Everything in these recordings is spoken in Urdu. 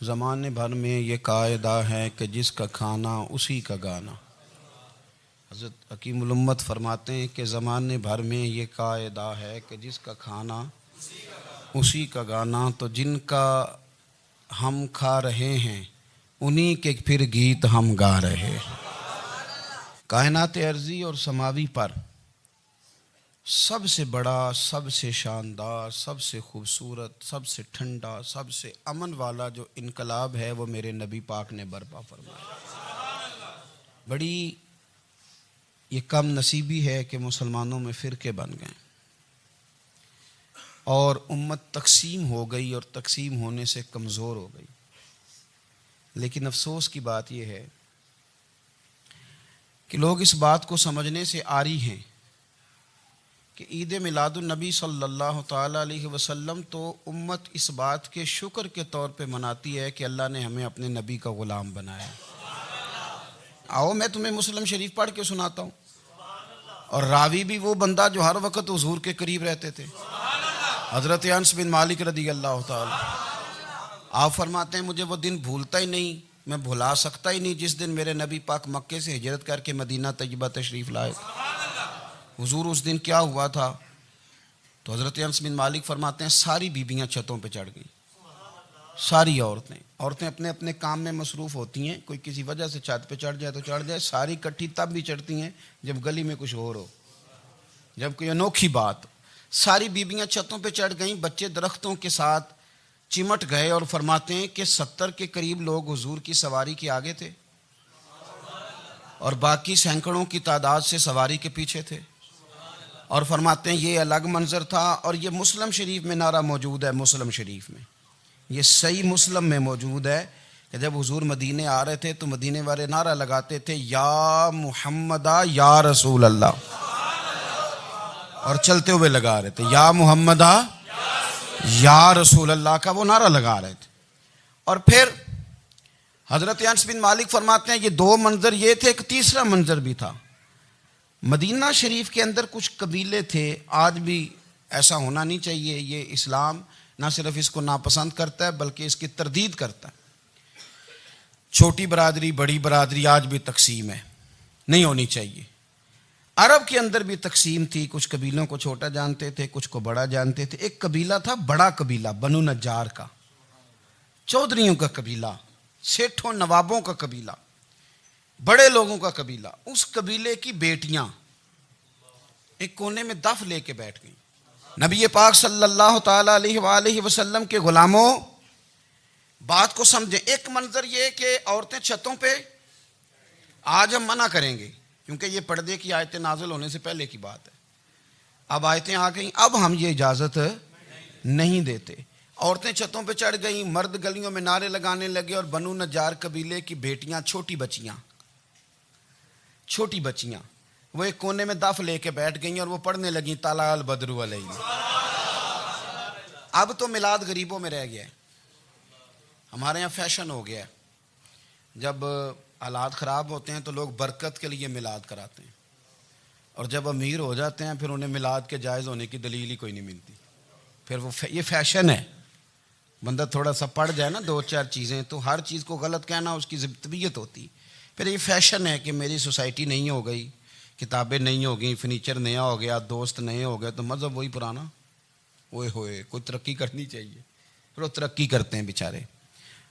زمانے بھر میں یہ قاعدہ ہے کہ جس کا کھانا اسی کا گانا۔ حضرت حکیم الامت فرماتے ہیں کہ زمانے بھر میں یہ قاعدہ ہے کہ جس کا کھانا اسی کا گانا، تو جن کا ہم کھا رہے ہیں انہی کے پھر گیت ہم گا رہے۔ کائنات ارضی اور سماوی پر سب سے بڑا، سب سے شاندار، سب سے خوبصورت، سب سے ٹھنڈا، سب سے امن والا جو انقلاب ہے وہ میرے نبی پاک نے برپا فرمایا۔ بڑی یہ کم نصیبی ہے کہ مسلمانوں میں فرقے بن گئے اور امت تقسیم ہو گئی اور تقسیم ہونے سے کمزور ہو گئی۔ لیکن افسوس کی بات یہ ہے کہ لوگ اس بات کو سمجھنے سے عاری ہیں کہ عید میلاد النبی صلی اللہ تعالی علیہ وسلم تو امت اس بات کے شکر کے طور پہ مناتی ہے کہ اللہ نے ہمیں اپنے نبی کا غلام بنایا۔ آؤ میں تمہیں مسلم شریف پڑھ کے سناتا ہوں، اور راوی بھی وہ بندہ جو ہر وقت حضور کے قریب رہتے تھے، حضرت انس بن مالک رضی اللہ تعالی۔ آپ فرماتے ہیں مجھے وہ دن بھولتا ہی نہیں، میں بھلا سکتا ہی نہیں جس دن میرے نبی پاک مکے سے ہجرت کر کے مدینہ طیبہ تشریف لائے۔ حضور اس دن کیا ہوا تھا؟ تو حضرت انس بن مالک فرماتے ہیں ساری بیبیاں چھتوں پہ چڑھ گئیں، ساری عورتیں اپنے اپنے کام میں مصروف ہوتی ہیں، کوئی کسی وجہ سے چھت پہ چڑھ جائے تو چڑھ جائے، ساری کٹھی تب بھی چڑھتی ہیں جب گلی میں کچھ ہو، جب کوئی انوکھی بات۔ ساری بیبیاں چھتوں پہ چڑھ گئیں، بچے درختوں کے ساتھ چمٹ گئے، اور فرماتے ہیں کہ 70 کے قریب لوگ حضور کی سواری کے آگے تھے اور باقی سینکڑوں کی تعداد سے سواری کے پیچھے تھے، اور فرماتے ہیں یہ الگ منظر تھا۔ اور یہ مسلم شریف میں نعرہ موجود ہے، مسلم شریف میں یہ صحیح مسلم میں موجود ہے کہ جب حضور مدینے آ رہے تھے تو مدینے والے نعرہ لگاتے تھے یا محمدہ یا رسول اللہ، اور چلتے ہوئے لگا رہے تھے یا محمدہ یا رسول اللہ کا وہ نعرہ لگا رہے تھے۔ اور پھر حضرت انس بن مالک فرماتے ہیں یہ دو منظر یہ تھے، ایک تیسرا منظر بھی تھا۔ مدینہ شریف کے اندر کچھ قبیلے تھے، آج بھی ایسا ہونا نہیں چاہیے، یہ اسلام نہ صرف اس کو ناپسند کرتا ہے بلکہ اس کی تردید کرتا ہے۔ چھوٹی برادری بڑی برادری آج بھی تقسیم ہے، نہیں ہونی چاہیے۔ عرب کے اندر بھی تقسیم تھی، کچھ قبیلوں کو چھوٹا جانتے تھے، کچھ کو بڑا جانتے تھے۔ ایک قبیلہ تھا بڑا قبیلہ، بنو نجار کا، چودھریوں کا قبیلہ، سیٹھوں نوابوں کا قبیلہ، بڑے لوگوں کا قبیلہ۔ اس قبیلے کی بیٹیاں ایک کونے میں دف لے کے بیٹھ گئیں۔ نبی پاک صلی اللہ تعالی علیہ وآلہ وسلم کے غلاموں بات کو سمجھیں۔ ایک منظر یہ کہ عورتیں چھتوں پہ، آج ہم منع کریں گے کیونکہ یہ پردے کی آیتیں نازل ہونے سے پہلے کی بات ہے، اب آیتیں آ گئیں، اب ہم یہ اجازت نہیں دیتے۔ عورتیں چھتوں پہ چڑھ گئیں، مرد گلیوں میں نعرے لگانے لگے، اور بنو نجار قبیلے کی بیٹیاں چھوٹی بچیاں وہ ایک کونے میں دف لے کے بیٹھ گئیں اور وہ پڑھنے لگیں طلع البدر علینا۔ اب تو میلاد غریبوں میں رہ گیا ہے، ہمارے یہاں فیشن ہو گیا ہے، جب حالات خراب ہوتے ہیں تو لوگ برکت کے لیے میلاد کراتے ہیں، اور جب امیر ہو جاتے ہیں پھر انہیں میلاد کے جائز ہونے کی دلیل ہی کوئی نہیں ملتی، پھر وہ یہ فیشن ہے۔ بندہ تھوڑا سا پڑھ جائے نا دو چار چیزیں تو ہر چیز کو غلط کہنا اس کی طبیعت ہوتی، پھر یہ فیشن ہے کہ میری سوسائٹی نہیں ہو گئی، کتابیں نہیں ہو گئیں، فرنیچر نیا ہو گیا، دوست نئے ہو گئے تو مذہب وہی پرانا۔ اوئے ہوئے کوئی ترقی کرنی چاہیے، پھر وہ ترقی کرتے ہیں بیچارے،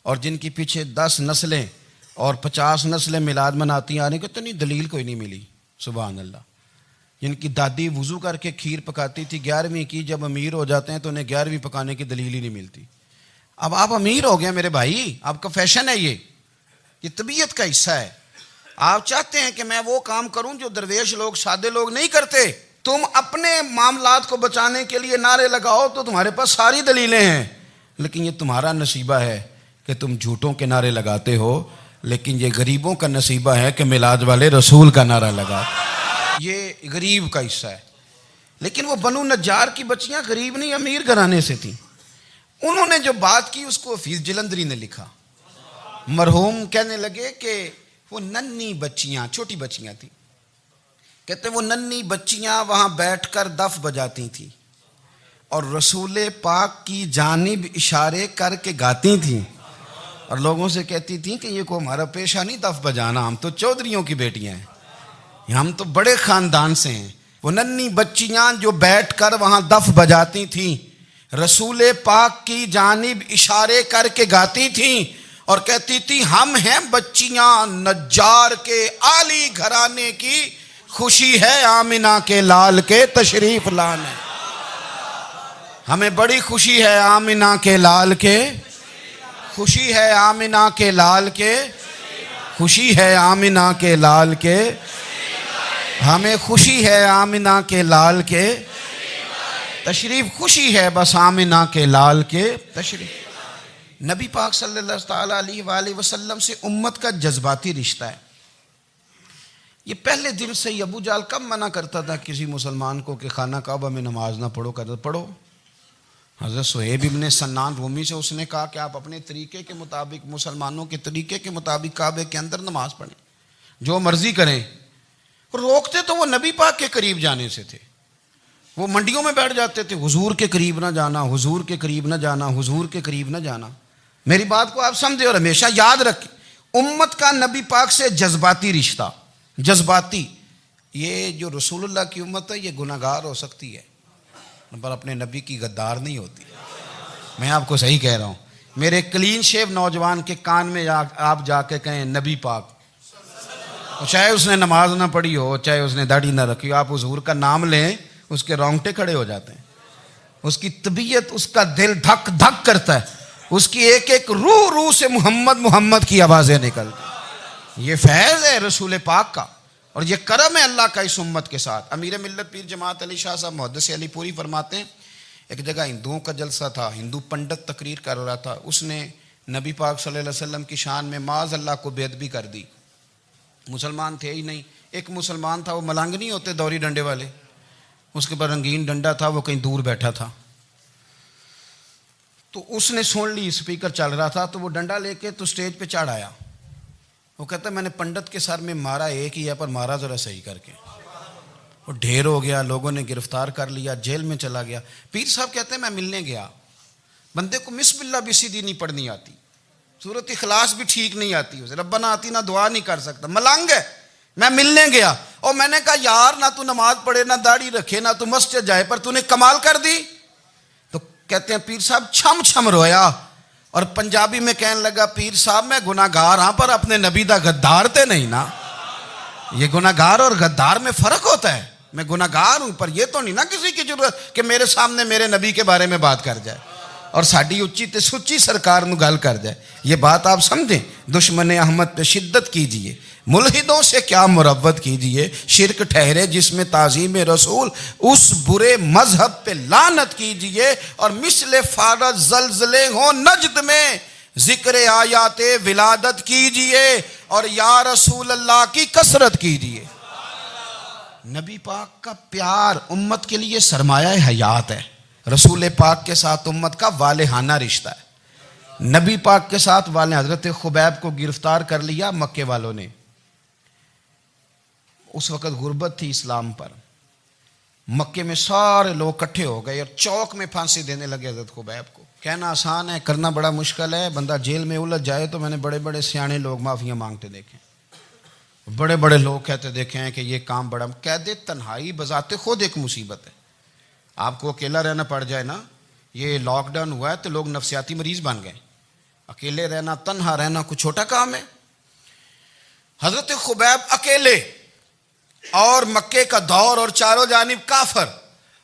اور جن کی پیچھے 10 نسلیں اور 50 نسلیں میلاد مناتی آنے کو تو نہیں دلیل کوئی نہیں ملی۔ سبحان اللہ۔ جن کی دادی وضو کر کے کھیر پکاتی تھی 11ویں کی، جب امیر ہو جاتے ہیں تو انہیں 11ویں پکانے کی دلیل ہی نہیں ملتی۔ اب آپ امیر ہو گئے میرے بھائی، آپ کا فیشن ہے، یہ طبیعت کا حصہ ہے۔ آپ چاہتے ہیں کہ میں وہ کام کروں جو درویش لوگ، سادے لوگ نہیں کرتے۔ تم اپنے معاملات کو بچانے کے لیے نعرے لگاؤ تو تمہارے پاس ساری دلیلیں ہیں، لیکن یہ تمہارا نصیبہ ہے کہ تم جھوٹوں کے نعرے لگاتے ہو، لیکن یہ غریبوں کا نصیبہ ہے کہ میلاد والے رسول کا نعرہ لگاتے، یہ غریب کا حصہ ہے۔ لیکن وہ بنو نجار کی بچیاں غریب نہیں امیر گھرانے سے تھیں، انہوں نے جو بات کی اس کو حفیظ جلندری نے لکھا۔ مرحوم کہنے لگے کہ وہ ننھی بچیاں، چھوٹی بچیاں تھیں، کہتے وہ ننھی بچیاں وہاں بیٹھ کر دف بجاتی تھیں اور رسول پاک کی جانب اشارے کر کے گاتی تھیں، اور لوگوں سے کہتی تھیں کہ یہ کوئی ہمارا پیشہ نہیں دف بجانا، ہم تو چودھریوں کی بیٹیاں ہیں، ہم تو بڑے خاندان سے ہیں۔ وہ ننھی بچیاں جو بیٹھ کر وہاں دف بجاتی تھیں، رسول پاک کی جانب اشارے کر کے گاتی تھیں اور کہتی تھی ہم ہیں بچیاں نجار کے عالی گھرانے کی، خوشی ہے آمنہ کے لال کے تشریف لانے، ہمیں بڑی خوشی ہے آمنہ کے لال کے، خوشی ہے آمنہ کے لال کے، خوشی ہے آمنہ کے لال کے، ہمیں خوشی ہے آمنہ کے لال کے تشریف، خوشی ہے بس آمنہ کے لال کے تشریف۔ نبی پاک صلی اللہ تعالیٰ علیہ وآلہ وسلم سے امت کا جذباتی رشتہ ہے۔ یہ پہلے دن سے ہی ابو جہل کب منع کرتا تھا کسی مسلمان کو کہ خانہ کعبہ میں نماز نہ پڑھو، کہتا پڑھو۔ حضرت صہیب ابن سنان رومی سے اس نے کہا کہ آپ اپنے طریقے کے مطابق، مسلمانوں کے طریقے کے مطابق کعبے کے اندر نماز پڑھیں، جو مرضی کریں۔ روکتے تو وہ نبی پاک کے قریب جانے سے تھے، وہ منڈیوں میں بیٹھ جاتے تھے، حضور کے قریب نہ جانا، حضور کے قریب نہ جانا، حضور کے قریب نہ جانا۔ میری بات کو آپ سمجھے اور ہمیشہ یاد رکھیں، امت کا نبی پاک سے جذباتی رشتہ، جذباتی۔ یہ جو رسول اللہ کی امت ہے یہ گناہگار ہو سکتی ہے پر اپنے نبی کی غدار نہیں ہوتی۔ میں آپ کو صحیح کہہ رہا ہوں۔ میرے کلین شیو نوجوان کے کان میں آپ جا کے کہیں نبی پاک، چاہے اس نے نماز نہ پڑھی ہو، چاہے اس نے داڑھی نہ رکھی ہو، آپ حضور کا نام لیں، اس کے رونگٹے کھڑے ہو جاتے ہیں، اس کی طبیعت، اس کا دل دھک دھک کرتا ہے، اس کی ایک ایک روح سے محمد محمد کی آوازیں نکلتی۔ یہ فیض ہے رسول پاک کا اور یہ کرم ہے اللہ کا اس امت کے ساتھ۔ امیر ملت پیر جماعت علی شاہ صاحب محدث علی پوری فرماتے ہیں ایک جگہ ہندوؤں کا جلسہ تھا، ہندو پنڈت تقریر کر رہا تھا، اس نے نبی پاک صلی اللہ علیہ وسلم کی شان میں معاذ اللہ کو بے ادبی کر دی۔ مسلمان تھے ہی نہیں، ایک مسلمان تھا، وہ ملنگ نہیں ہوتے دوری ڈنڈے والے، اس کے پاس رنگین ڈنڈا تھا، وہ کہیں دور بیٹھا تھا، تو اس نے سن لی اسپیکر چل رہا تھا، تو وہ ڈنڈا لے کے تو سٹیج پہ چڑھ آیا۔ وہ کہتا ہے میں نے پنڈت کے سر میں مارا ایک ہی ہے پر مارا ذرا صحیح کر کے، وہ ڈھیر ہو گیا، لوگوں نے گرفتار کر لیا، جیل میں چلا گیا۔ پیر صاحب کہتے ہیں میں ملنے گیا، بندے کو بسم اللہ بھی سیدھی نہیں پڑھنی آتی، سورۃ اخلاص بھی ٹھیک نہیں آتی، اسے ربنا آتی نہ دعا نہیں کر سکتا، ملنگ ہے۔ میں ملنے گیا اور میں نے کہا یار نہ تو نماز پڑھے، نہ داڑھی رکھے، نہ تو مسجد جائے، پر تو نے کمال کر دی۔ تو کہتے ہیں پیر صاحب چھم چھم رویا اور پنجابی میں کہنے لگا پیر صاحب میں گناہگار ہاں پر اپنے نبی دا غدار تے نہیں نا۔ یہ گناہگار اور غدار میں فرق ہوتا ہے، میں گناہگار ہوں پر یہ تو نہیں نا کسی کی ضرورت کہ میرے سامنے میرے نبی کے بارے میں بات کر جائے اور ساڈی اچھی تے سچی سرکار نو گل کر جائے۔ یہ بات آپ سمجھیں، دشمن احمد پہ شدت کیجئے، ملحدوں سے کیا مروت کیجئے، شرک ٹھہرے جس میں تعظیم رسول، اس برے مذہب پہ لعنت کیجئے، اور مثل فارض زلزلے ہوں نجد میں ذکر آیات ولادت کیجئے اور یا رسول اللہ کی کثرت کیجئے۔ نبی پاک کا پیار امت کے لیے سرمایہ حیات ہے۔ رسول پاک کے ساتھ امت کا والہانہ رشتہ ہے۔ نبی پاک کے ساتھ والے حضرت خبیب کو گرفتار کر لیا مکے والوں نے، اس وقت غربت تھی اسلام پر، مکے میں سارے لوگ اکٹھے ہو گئے اور چوک میں پھانسی دینے لگے حضرت خبیب کو۔ کہنا آسان ہے، کرنا بڑا مشکل ہے۔ بندہ جیل میں الجھ جائے تو میں نے بڑے بڑے سیانے لوگ معافیاں مانگتے دیکھے، بڑے بڑے لوگ کہتے دیکھے ہیں کہ یہ کام بڑا، قید تنہائی بذات خود ایک مصیبت ہے۔ آپ کو اکیلا رہنا پڑ جائے نا، یہ لاک ڈاؤن ہوا ہے تو لوگ نفسیاتی مریض بن گئے، اکیلے رہنا، تنہا رہنا کوئی چھوٹا کام ہے۔ حضرت خبیب اکیلے اور مکے کا دور اور چاروں جانب کافر،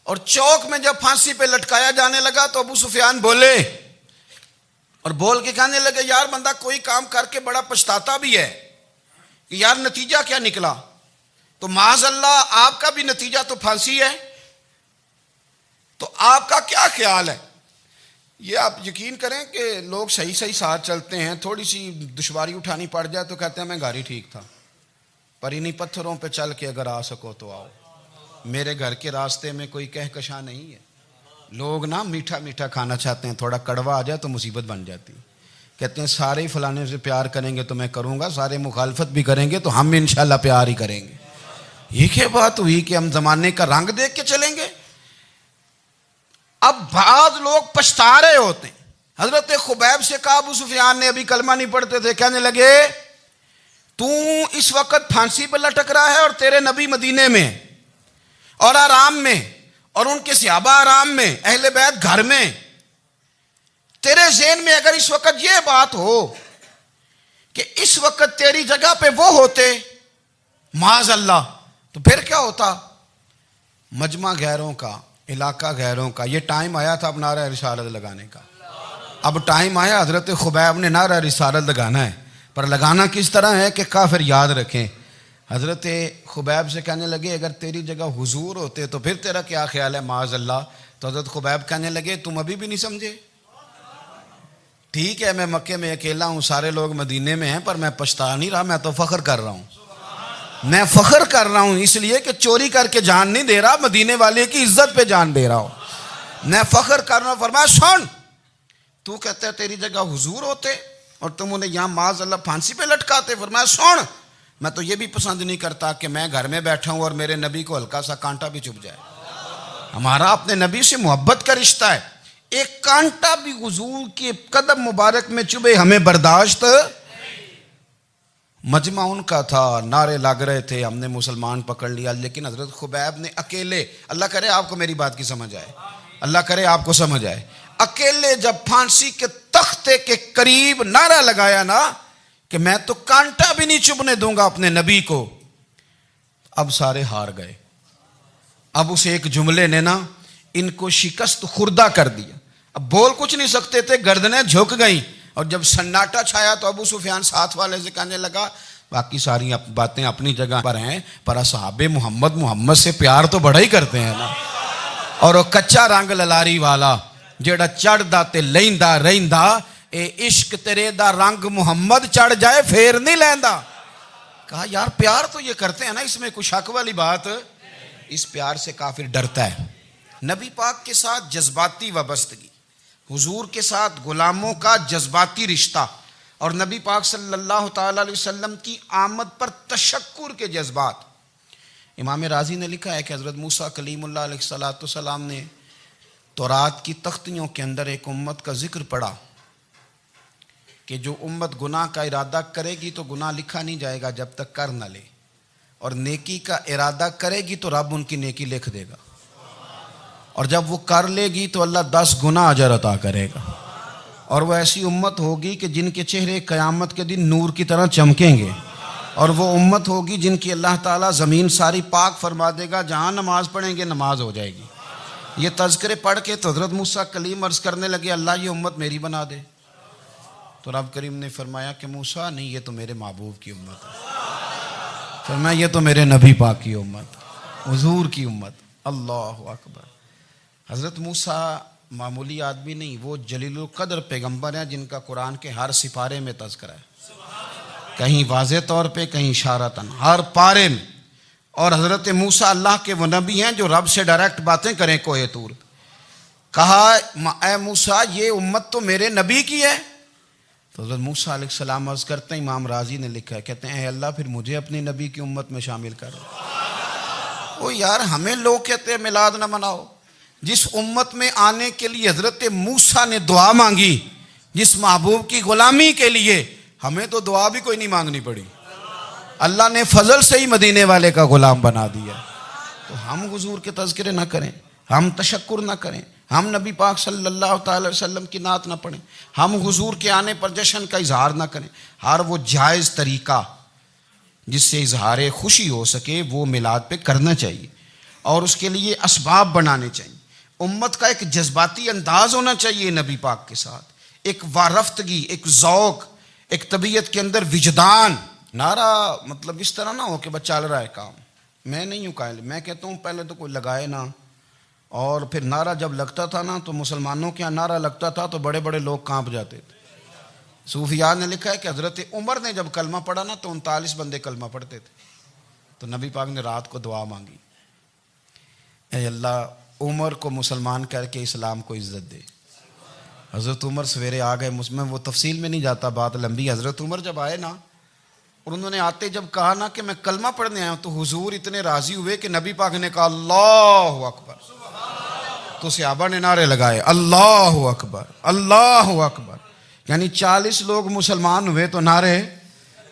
اور چوک میں جب پھانسی پہ لٹکایا جانے لگا تو ابو سفیان بولے اور بول کے کہنے لگے یار بندہ کوئی کام کر کے بڑا پچھتاتا بھی ہے کہ یار نتیجہ کیا نکلا، تو معاذ اللہ آپ کا بھی نتیجہ تو پھانسی ہے، تو آپ کا کیا خیال ہے؟ یہ آپ یقین کریں کہ لوگ صحیح صحیح ساتھ چلتے ہیں، تھوڑی سی دشواری اٹھانی پڑ جائے تو کہتے ہیں میں گاڑی ٹھیک تھا، پر انہی پتھروں پہ چل کے اگر آ سکو تو آؤ۔ میرے گھر کے راستے میں کوئی کہکشاں نہیں ہے، لوگ نا میٹھا میٹھا کھانا چاہتے ہیں، تھوڑا کڑوا آ جائے تو مصیبت بن جاتی، کہتے ہیں سارے ہی فلانے سے پیار کریں گے تو میں کروں گا، سارے مخالفت بھی کریں گے تو ہم انشاءاللہ پیار ہی کریں گے۔ یہ کیا بات ہوئی کہ ہم زمانے کا رنگ دیکھ کے چلیں گے؟ اب بعض لوگ پچھتا رہے ہوتے ہیں حضرت خبیب سے کہا، ابو سفیان نے ابھی کلمہ نہیں پڑھتے تھے، کہنے لگے تو اس وقت پھانسی پہ لٹک رہا ہے اور تیرے نبی مدینے میں اور آرام میں، اور ان کے صحابہ آرام میں، اہل بیت گھر میں، تیرے ذہن میں اگر اس وقت یہ بات ہو کہ اس وقت تیری جگہ پہ وہ ہوتے معاذ اللہ، تو پھر کیا ہوتا؟ مجمع غیروں کا، علاقہ غیروں کا، یہ ٹائم آیا تھا اب نعرہ رسالت لگانے کا، اب ٹائم آیا حضرت خبیب نے نعرہ رسالت لگانا ہے، پر لگانا کس طرح ہے کہ کافر یاد رکھیں۔ حضرت خبیب سے کہنے لگے اگر تیری جگہ حضور ہوتے تو پھر تیرا کیا خیال ہے معاذ اللہ؟ تو حضرت خبیب کہنے لگے تم ابھی بھی نہیں سمجھے؟ ٹھیک ہے میں مکے میں اکیلا ہوں، سارے لوگ مدینے میں ہیں، پر میں پچھتا نہیں رہا، میں تو فخر کر رہا ہوں، میں فخر کر رہا ہوں اس لیے کہ چوری کر کے جان نہیں دے رہا، مدینے والے کی عزت پہ جان دے رہا ہوں، میں فخر کر رہا ہوں۔ فرمایا سن، تو کہتا ہے تیری جگہ حضور ہوتے اور تم انہیں یہاں معاذ اللہ پھانسی پہ لٹکاتے۔ فرمایا سن، میں تو یہ بھی پسند نہیں کرتا کہ میں گھر میں بیٹھا ہوں اور میرے نبی کو ہلکا سا کانٹا بھی چبھ جائے، ہمارا اپنے نبی سے محبت کا رشتہ ہے، ایک کانٹا بھی حضور کے قدم مبارک میں چبھے ہمیں برداشت۔ مجمع ان کا تھا، نعرے لگ رہے تھے، ہم نے مسلمان پکڑ لیا، لیکن حضرت خبیب نے اکیلے، اللہ کرے آپ کو میری بات کی سمجھ آئے، اللہ کرے آپ کو سمجھ آئے، اکیلے جب پھانسی کے تختے کے قریب نعرہ لگایا نا کہ میں تو کانٹا بھی نہیں چبھنے دوں گا اپنے نبی کو، اب سارے ہار گئے۔ اب اس ایک جملے نے نا ان کو شکست خوردہ کر دیا، اب بول کچھ نہیں سکتے تھے، گردنیں جھک گئیں، اور جب سناٹا چھایا تو ابو سفیان ساتھ والے سے کہنے لگا باقی ساری باتیں اپنی جگہ پر ہیں، پر اصحاب محمد سے پیار تو بڑا ہی کرتے ہیں نا، اور وہ کچا رنگ للاری والا جیڑا چڑھدا تے لیندا رہندا، اے عشق تیرے دا رنگ محمد چڑھ جائے پھر نہیں لیندا۔ کہا یار پیار تو یہ کرتے ہیں نا، اس میں کوئی شک والی بات؟ اس پیار سے کافر ڈرتا ہے۔ نبی پاک کے ساتھ جذباتی وابستگی، حضور کے ساتھ غلاموں کا جذباتی رشتہ، اور نبی پاک صلی اللہ تعالی علیہ وسلم کی آمد پر تشکر کے جذبات۔ امام رازی نے لکھا ہے کہ حضرت موسیٰ کلیم اللہ علیہ السلام نے تورات کی تختیوں کے اندر ایک امت کا ذکر پڑھا کہ جو امت گناہ کا ارادہ کرے گی تو گناہ لکھا نہیں جائے گا جب تک کر نہ لے، اور نیکی کا ارادہ کرے گی تو رب ان کی نیکی لکھ دے گا، اور جب وہ کر لے گی تو اللہ 10 گنا اجر عطا کرے گا، اور وہ ایسی امت ہوگی کہ جن کے چہرے قیامت کے دن نور کی طرح چمکیں گے، اور وہ امت ہوگی جن کی اللہ تعالیٰ زمین ساری پاک فرما دے گا، جہاں نماز پڑھیں گے نماز ہو جائے گی۔ یہ تذکرے پڑھ کے تو حضرت موسیٰ کلیم عرض کرنے لگے اللہ یہ امت میری بنا دے، تو رب کریم نے فرمایا کہ موسیٰ نہیں، یہ تو میرے محبوب کی امت ہے، فرمایا یہ تو میرے نبی پاک کی امت، حضور کی امت۔ اللہ اکبر۔ حضرت موسیٰ معمولی آدمی نہیں، وہ جلیل القدر پیغمبر ہیں جن کا قرآن کے ہر سپارے میں تذکرہ ہے، کہیں واضح طور پہ کہیں اشارتاً، ہر پارے میں۔ اور حضرت موسیٰ اللہ کے وہ نبی ہیں جو رب سے ڈائریکٹ باتیں کریں کوہ طور۔ کہا اے موسیٰ یہ امت تو میرے نبی کی ہے، تو حضرت موسیٰ علیہ السلام عرض کرتے ہیں، امام رازی نے لکھا ہے، کہتے ہیں اے اللہ پھر مجھے اپنی نبی کی امت میں شامل کر۔ وہ یار ہمیں لوگ کہتے ہیں میلاد نہ مناؤ، جس امت میں آنے کے لیے حضرت موسیٰ نے دعا مانگی، جس محبوب کی غلامی کے لیے، ہمیں تو دعا بھی کوئی نہیں مانگنی پڑی، اللہ نے فضل سے ہی مدینے والے کا غلام بنا دیا۔ تو ہم حضور کے تذکرے نہ کریں، ہم تشکر نہ کریں، ہم نبی پاک صلی اللہ تعالی وسلم کی نعت نہ پڑھیں، ہم حضور کے آنے پر جشن کا اظہار نہ کریں، ہر وہ جائز طریقہ جس سے اظہار خوشی ہو سکے وہ میلاد پہ کرنا چاہیے، اور اس کے لیے اسباب بنانے چاہیے۔ امت کا ایک جذباتی انداز ہونا چاہیے نبی پاک کے ساتھ، ایک وارفتگی، ایک ذوق، ایک طبیعت کے اندر وجدان۔ نعرہ مطلب اس طرح نہ ہو کہ بس چل رہا ہے کام، میں نہیں ہوں قائل، میں کہتا ہوں پہلے تو کوئی لگائے نا، اور پھر نعرہ جب لگتا تھا نا تو مسلمانوں کے یہاں نعرہ لگتا تھا تو بڑے بڑے لوگ کانپ جاتے تھے۔ صوفیاء نے لکھا ہے کہ حضرت عمر نے جب کلمہ پڑھا نا تو 39 بندے کلمہ پڑھتے تھے، تو نبی پاک نے رات کو دعا مانگی، اے اللہ عمر کو مسلمان کر کے اسلام کو عزت دے۔ حضرت عمر سویرے آ گئے، میں وہ تفصیل میں نہیں جاتا، بات لمبی۔ حضرت عمر جب آئے نا اور انہوں نے آتے جب کہا نا کہ میں کلمہ پڑھنے آیا ہوں، تو حضور اتنے راضی ہوئے کہ نبی پاک نے کہا اللہ اکبر، تو صحابہ نے نعرے لگائے اللہ اکبر اللہ اکبر، یعنی 40 لوگ مسلمان ہوئے تو نعرے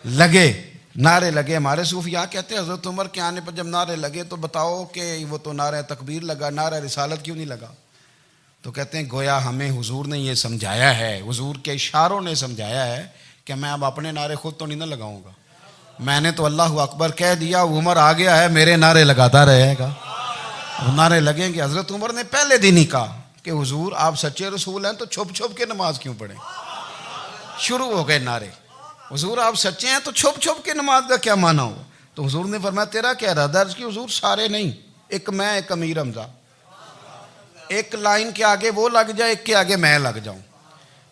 لگے ہمارے صوفیاء کہتے ہیں حضرت عمر کے آنے پر جب نعرے لگے تو بتاؤ کہ وہ تو نعرہ تکبیر لگا، نعرہ رسالت کیوں نہیں لگا؟ تو کہتے ہیں گویا ہمیں حضور نے یہ سمجھایا ہے، حضور کے اشاروں نے سمجھایا ہے کہ میں اب اپنے نعرے خود تو نہیں نہ لگاؤں گا، میں نے تو اللہ اکبر کہہ دیا، عمر آ گیا ہے میرے نعرے لگاتا رہے گا، وہ نعرے لگیں گے۔ حضرت عمر نے پہلے دن ہی کہا کہ حضور آپ سچے رسول ہیں تو چھپ چھپ کے نماز کیوں پڑھیں؟ شروع ہو گئے نعرے، حضور آپ سچے ہیں تو چھپ چھپ کے نماز کا کیا معنی ہو؟ تو حضور نے فرمایا تیرا کیا ارادہ؟ عرض کی حضور سارے نہیں، ایک میں ایک امیر حمزہ، ایک لائن کے آگے وہ لگ جائے، ایک کے آگے میں لگ جاؤں،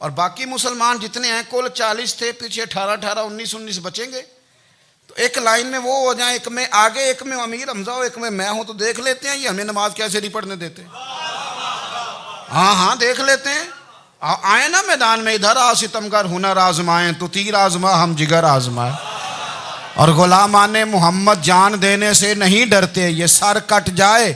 اور باقی مسلمان جتنے ہیں کل 40 تھے، پیچھے 18 19 بچیں گے، تو ایک لائن میں وہ ہو جائیں، ایک میں آگے ایک میں امیر حمزہ ہو، ایک میں ہوں، تو دیکھ لیتے ہیں یہ ہمیں نماز کیسے نہیں پڑھنے دیتے۔ ہاں دیکھ لیتے ہیں، آئے نا میدان میں، ادھر آ ستمگر ہنر آزمائیں، تو تیر آزما ہم جگر آزمائیں، اور غلامان محمد جان دینے سے نہیں ڈرتے، یہ سر کٹ جائے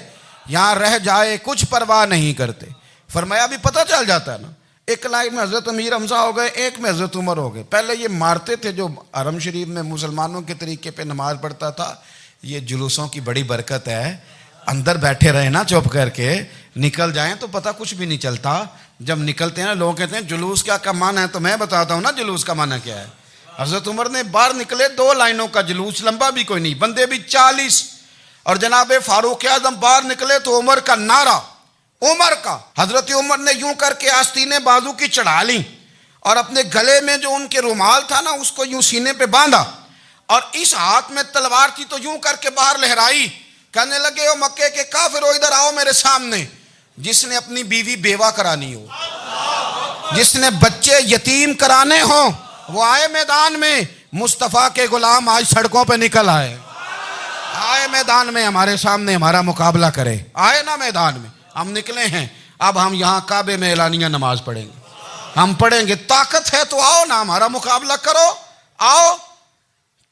یہاں رہ جائے کچھ پرواہ نہیں کرتے۔ فرمایا بھی پتہ چل جاتا ہے نا، ایک لائن میں حضرت امیر حمزہ ہو گئے، ایک میں حضرت عمر ہو گئے۔ پہلے یہ مارتے تھے جو حرم شریف میں مسلمانوں کے طریقے پہ نماز پڑھتا تھا، یہ جلوسوں کی بڑی برکت ہے، اندر بیٹھے رہے نا چپ کر کے، نکل جائیں تو پتہ کچھ بھی نہیں چلتا۔ جب نکلتے ہیں نا لوگ کہتے ہیں جلوس کیا معنی ہے، تو میں بتاتا ہوں نا جلوس کا معنی کیا ہے۔ حضرت عمر نے باہر نکلے 2 لائنوں کا جلوس، لمبا بھی کوئی نہیں، بندے بھی 40، اور جناب فاروق اعظم باہر نکلے تو عمر کا نعرہ، عمر کا، حضرت عمر نے یوں کر کے آستینیں بازو کی چڑھا لیں، اور اپنے گلے میں جو ان کے رومال تھا نا اس کو یوں سینے پہ باندھا، اور اس ہاتھ میں تلوار تھی تو یوں کر کے باہر لہرائی، کہنے لگے او مکے کے کافرو ادھر آؤ میرے سامنے، جس نے اپنی بیوی بیوہ کرانی ہو، جس نے بچے یتیم کرانے ہوں، وہ آئے میدان میں، مصطفیٰ کے غلام آج سڑکوں پہ نکل آئے میدان میں ہمارے سامنے ہمارا مقابلہ کرے، آئے نا میدان میں، ہم نکلے ہیں، اب ہم یہاں کعبے میں اعلانیہ نماز پڑھیں گے، ہم پڑھیں گے، طاقت ہے تو آؤ نا ہمارا مقابلہ کرو، آؤ۔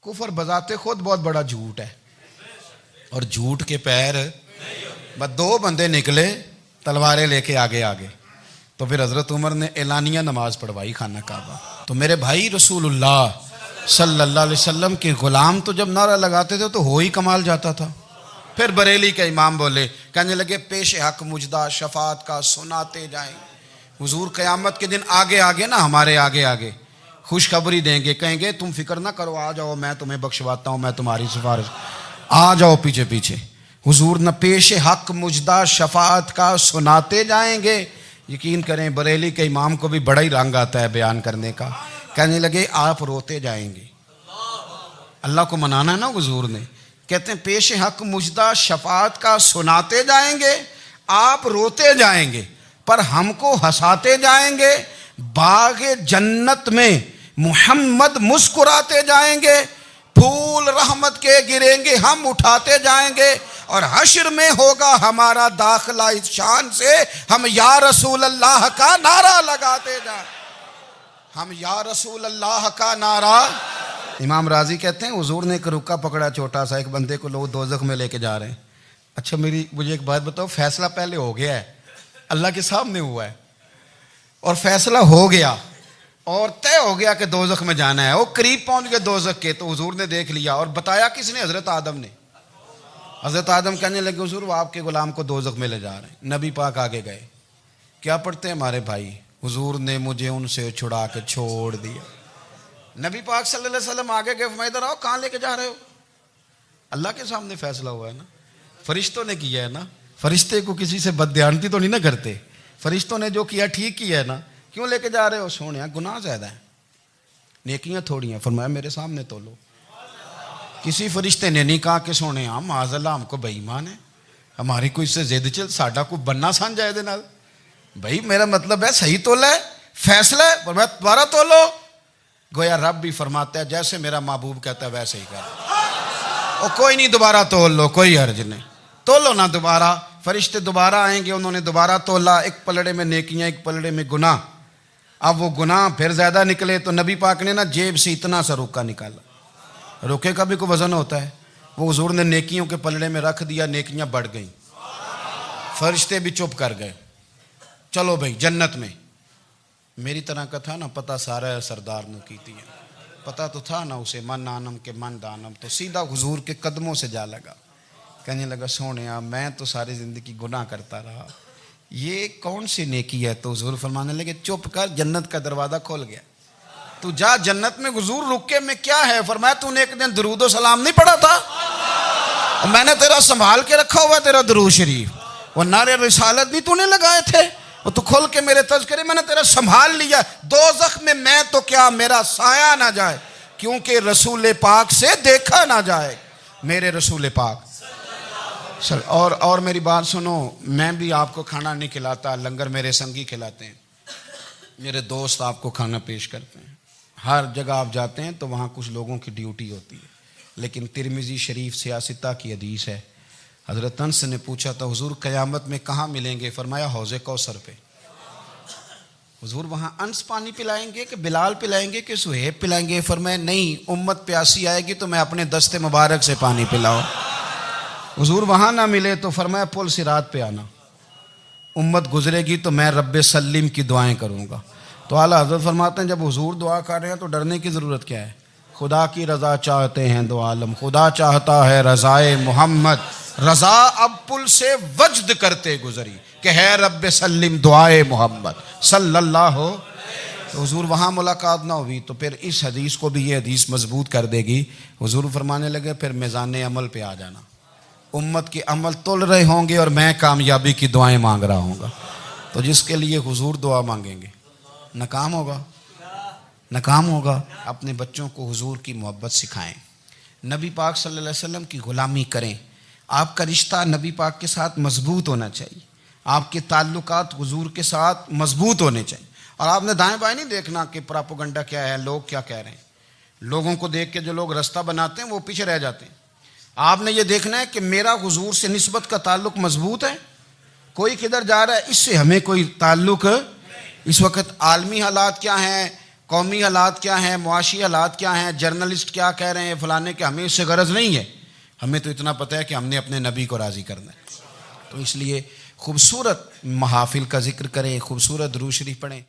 کفر بذات خود بہت بڑا جھوٹ ہے، اور جھوٹ کے پیر، بس 2 بندے نکلے تلواریں لے کے آگے، تو پھر حضرت عمر نے اعلانیہ نماز پڑھوائی خانہ کعبہ۔ تو میرے بھائی رسول اللہ صلی اللہ علیہ وسلم کے غلام تو جب نعرہ لگاتے تھے تو ہو ہی کمال جاتا تھا۔ پھر بریلی کے امام بولے، کہنے لگے پیش حق مجدہ شفاعت کا سناتے جائیں، حضور قیامت کے دن آگے نا ہمارے آگے خوشخبری دیں گے، کہیں گے تم فکر نہ کرو، آ جاؤ میں تمہیں بخشواتا ہوں، میں تمہاری سفارش، آ جاؤ پیچھے۔ حضور نہ پیش حق مجدہ شفاعت کا سناتے جائیں گے۔ یقین کریں بریلی کے امام کو بھی بڑا ہی رنگ آتا ہے بیان کرنے کا، کہنے لگے آپ روتے جائیں گے، اللہ کو منانا ہے نا حضور نے، کہتے ہیں پیش حق مجدہ شفاعت کا سناتے جائیں گے، آپ روتے جائیں گے، پر ہم کو ہنساتے جائیں گے، باغ جنت میں محمد مسکراتے جائیں گے، پھول رحمت کے گریں گے ہم اٹھاتے جائیں گے، اور حشر میں ہوگا ہمارا داخلہ اس شان سے ہم یا رسول اللہ کا نعرہ لگاتے جائیں، ہم یا رسول اللہ کا نعرہ۔ امام راضی کہتے ہیں حضور نے ایک رکا پکڑا چھوٹا سا، ایک بندے کو لوگ دوزخ میں لے کے جا رہے ہیں۔ اچھا مجھے ایک بات بتاؤ، فیصلہ پہلے ہو گیا ہے، اللہ کے سامنے ہوا ہے، اور فیصلہ ہو گیا اور طے ہو گیا کہ دوزخ میں جانا ہے، وہ قریب پہنچ گئے دوزخ کے، تو حضور نے دیکھ لیا، اور بتایا کس نے؟ حضرت آدم نے۔ حضرت آدم کہنے لگے حضور وہ آپ کے غلام کو دوزخ میں لے جا رہے ہیں۔ نبی پاک آگے گئے، کیا پڑھتے ہیں ہمارے بھائی؟ حضور نے مجھے ان سے چھڑا کے چھوڑ دیا۔ نبی پاک صلی اللہ علیہ وسلم آگے گئے، فرمایا ادھر آؤ، کہاں لے کے جا رہے ہو؟ اللہ کے سامنے فیصلہ ہوا ہے نا، فرشتوں نے کیا ہے نا، فرشتے کو کسی سے بددیانتی تو نہیں نہ کرتے، فرشتوں نے جو کیا ٹھیک کیا ہے نا، کیوں لے کے جا رہے ہو؟ سونے گناہ زیادہ ہیں، نیکیاں تھوڑی ہیں، فرمایا میرے سامنے تولو۔ کسی فرشتے نے نہیں کہا کہ سونے معاذ اللہ ہم کو بے ایمان ہے، ہماری کوئی سے زد چل ساڈا کوئی بننا سان جائے دے نال، بھائی میرا مطلب ہے صحیح تولا ہے، فیصلہ ہے، فرمایا دوبارہ تولو۔ گویا رب بھی فرماتا ہے جیسے میرا محبوب کہتا ہے ویسے ہی کر، اور کوئی نہیں دوبارہ تول لو، کوئی حرج نہیں، تولو نہ دوبارہ۔ فرشتے دوبارہ آئیں گے، انہوں نے دوبارہ تولا، ایک پلڑے میں نیکیاں ایک پلڑے میں گناہ۔ اب وہ گناہ پھر زیادہ نکلے تو نبی پاک نے نا جیب سے اتنا سا روکا نکالا، روکے کا بھی کوئی وزن ہوتا ہے، وہ حضور نے نیکیوں کے پلڑے میں رکھ دیا، نیکیاں بڑھ گئیں۔ فرشتے بھی چپ کر گئے. چلو بھائی جنت میں. میری طرح کا تھا نا پتہ سارا سردار نے کیتی ہے, پتہ تو تھا نا اسے من آنم کے من دانم, تو سیدھا حضور کے قدموں سے جا لگا. کہنے لگا سونیا میں تو ساری زندگی گناہ کرتا رہا, یہ کون سی نیکی ہے؟ تو حضور فرمانے لگے چپ کر, جنت کا دروازہ کھول گیا, تو جا جنت میں. حضور رکے میں کیا ہے؟ فرمایا تو نے ایک دن درود و سلام نہیں پڑھا تھا, میں نے تیرا سنبھال کے رکھا ہوا تیرا درود شریف, وہ نعرے رسالت بھی تو نے لگائے تھے, وہ تو کھول کے میرے تذکرے میں نے تیرا سنبھال لیا. دوزخ میں میں تو کیا میرا سایہ نہ جائے, کیونکہ رسول پاک سے دیکھا نہ جائے. میرے رسول پاک اور میری بات سنو, میں بھی آپ کو کھانا نہیں کھلاتا, لنگر میرے سنگی کھلاتے ہیں, میرے دوست آپ کو کھانا پیش کرتے ہیں. ہر جگہ آپ جاتے ہیں تو وہاں کچھ لوگوں کی ڈیوٹی ہوتی ہے, لیکن ترمذی شریف سیاستہ کی حدیث ہے. حضرت انس نے پوچھا تھا حضور قیامت میں کہاں ملیں گے؟ فرمایا حوض کوثر پہ. حضور وہاں انس پانی پلائیں گے کہ بلال پلائیں گے کہ سہیب پلائیں گے؟ فرمایا نہیں, امت پیاسی آئے گی تو میں اپنے دست مبارک سے پانی پلاؤں. حضور وہاں نہ ملے تو فرمایا پل صراط پہ آنا, امت گزرے گی تو میں رب سلیم کی دعائیں کروں گا. تو اعلیٰ حضرت فرماتے ہیں جب حضور دعا کر رہے ہیں تو ڈرنے کی ضرورت کیا ہے؟ خدا کی رضا چاہتے ہیں دو عالم, خدا چاہتا ہے رضائے محمد, رضا اب پل سے وجد کرتے گزری کہ ہے رب سلیم دعائے محمد صلی اللہ ہو. تو حضور وہاں ملاقات نہ ہوئی تو پھر اس حدیث کو بھی یہ حدیث مضبوط کر دے گی. حضور فرمانے لگے پھر میزان عمل پہ آ جانا, امت کے عمل تول رہے ہوں گے اور میں کامیابی کی دعائیں مانگ رہا ہوں گا. تو جس کے لیے حضور دعا مانگیں گے ناکام ہوگا, ناکام ہوگا. اپنے بچوں کو حضور کی محبت سکھائیں, نبی پاک صلی اللہ علیہ وسلم کی غلامی کریں. آپ کا رشتہ نبی پاک کے ساتھ مضبوط ہونا چاہیے, آپ کے تعلقات حضور کے ساتھ مضبوط ہونے چاہیے. اور آپ نے دائیں بائیں نہیں دیکھنا کہ پراپوگنڈا کیا ہے, لوگ کیا کہہ رہے ہیں. لوگوں کو دیکھ کے جو لوگ رستہ بناتے ہیں وہ پیچھے رہ جاتے ہیں. آپ نے یہ دیکھنا ہے کہ میرا حضور سے نسبت کا تعلق مضبوط ہے, کوئی کدھر جا رہا ہے اس سے ہمیں کوئی تعلق. اس وقت عالمی حالات کیا ہیں, قومی حالات کیا ہیں, معاشی حالات کیا ہیں, جرنلسٹ کیا کہہ رہے ہیں فلانے کے, ہمیں اس سے غرض نہیں ہے. ہمیں تو اتنا پتہ ہے کہ ہم نے اپنے نبی کو راضی کرنا ہے. تو اس لیے خوبصورت محافل کا ذکر کریں, خوبصورت درود شریف پڑھیں.